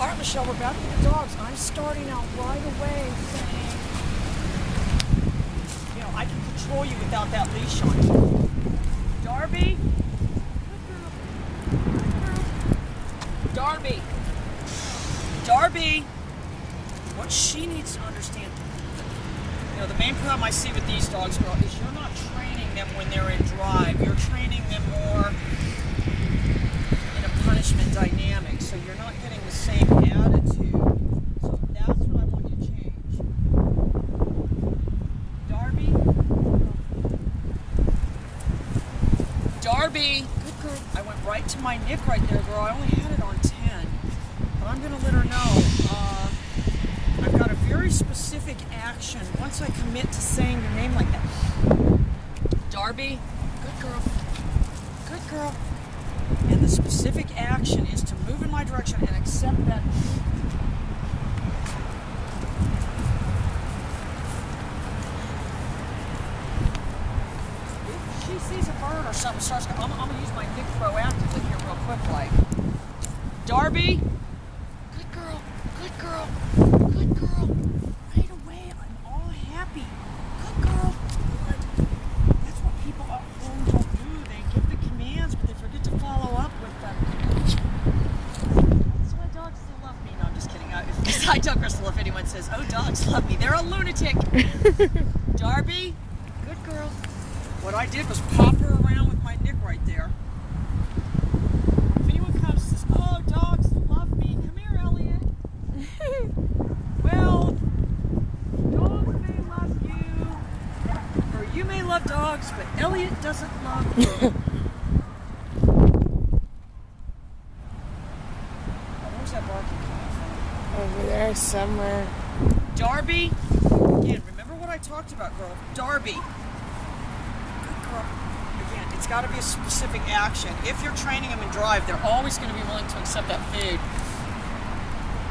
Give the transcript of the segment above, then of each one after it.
All right, Michelle, we're back with the dogs. I'm starting out right away saying, you know, I can control you without that leash on you. Darby? Darby. Darby. What she needs to understand, you know, the main problem I see with these dogs, girl, is you're not training them when they're in drive. You're training them more in a punishment dynamic, so you're not getting the same attitude. So that's what I want you to change. Darby? Darby! Good girl. I went right to my nick right there, girl. I only had it on 10. But I'm going to let her know. I've got a very specific action. Once I commit to saying your name like that. Darby, good girl. Good girl. And the specific action is to move in my direction and accept that. If she sees a bird or something starts going, I'm going to use my nick proactively here real quick like. Darby, good girl. Good girl. Good girl. Right away. I'm all happy. Good girl. Good. That's what people at home don't do. They give the commands, but they forget to follow up with them. That's why dogs still love me. No, I'm just kidding. I tell Crystal if anyone says, oh, dogs love me, they're a lunatic. Darby, good girl. What I did was pop her around with my nick right there. If anyone comes and says, oh, dogs love me, come here, Elliot. Well, dogs may love you, or you may love dogs, but Elliot doesn't love you. Where's that barking coming from? Over there somewhere. Darby, again, remember what I talked about, girl. Darby. Good girl. Again, it's got to be a specific action. If you're training them in drive, they're always going to be willing to accept that food.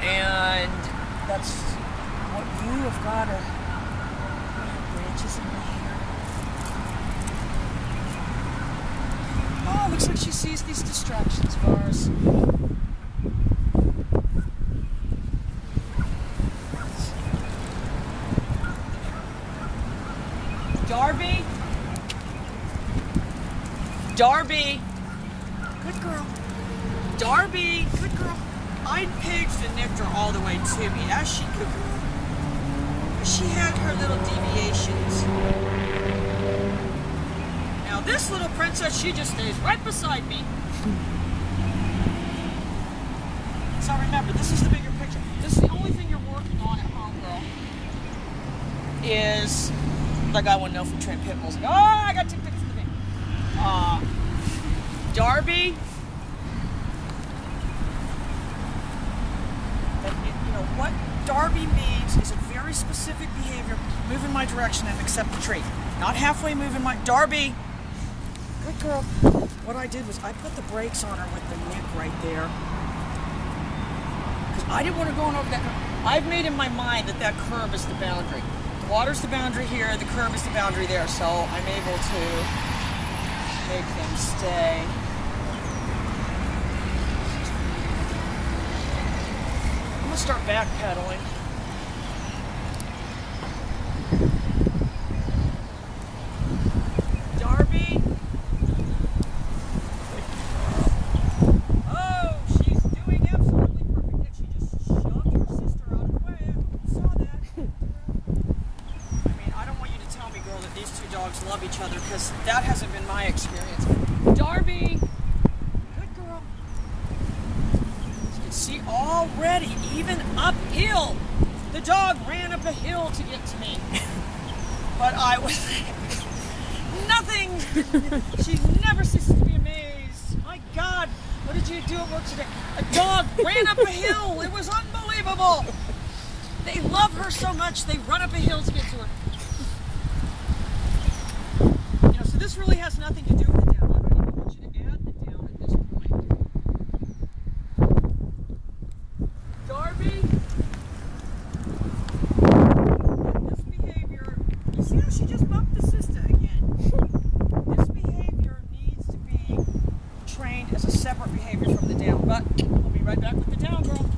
And that's what you have got to branches in my hair. Oh, looks like she sees these distractions of ours. Darby? Darby? Good girl. Darby? Good girl. I pigged and nicked her all the way to me, as she could. She had her little deviations. Now this little princess, she just stays right beside me. So remember, this is the bigger picture. This is the only thing you're working on at home, girl. Is, like I want to know from trained pit bulls. Oh, I got tick-ticks in the vein. Darby. You know, what Darby means is a very specific behavior. Move in my direction and accept the treat. Not halfway move in my... Darby! Good girl. What I did was I put the brakes on her with the nick right there. Because I didn't want to go over that curb. I've made in my mind that that curb is the boundary. The water's the boundary here, the curb is the boundary there. So I'm able to make them stay. I'm going to start backpedaling. Darby. Oh, she's doing absolutely perfect. And she just shoved her sister out of the way. You saw that. I mean, I don't want you to tell me, girl, that these two dogs love each other, because that hasn't been my experience. Darby. See, already, even uphill, the dog ran up a hill to get to me. But I was nothing. She never ceases to be amazed. My God, what did you do at work today? A dog ran up a hill. It was unbelievable. They love her so much, they run up a hill to get to her. You know, so this really has nothing to do with the down. I don't even want you to add the down at this point. Darby, this behavior, you see how she just bumped the sister again? This behavior needs to be trained as a separate behavior from the down, but I'll be right back with the down, girl.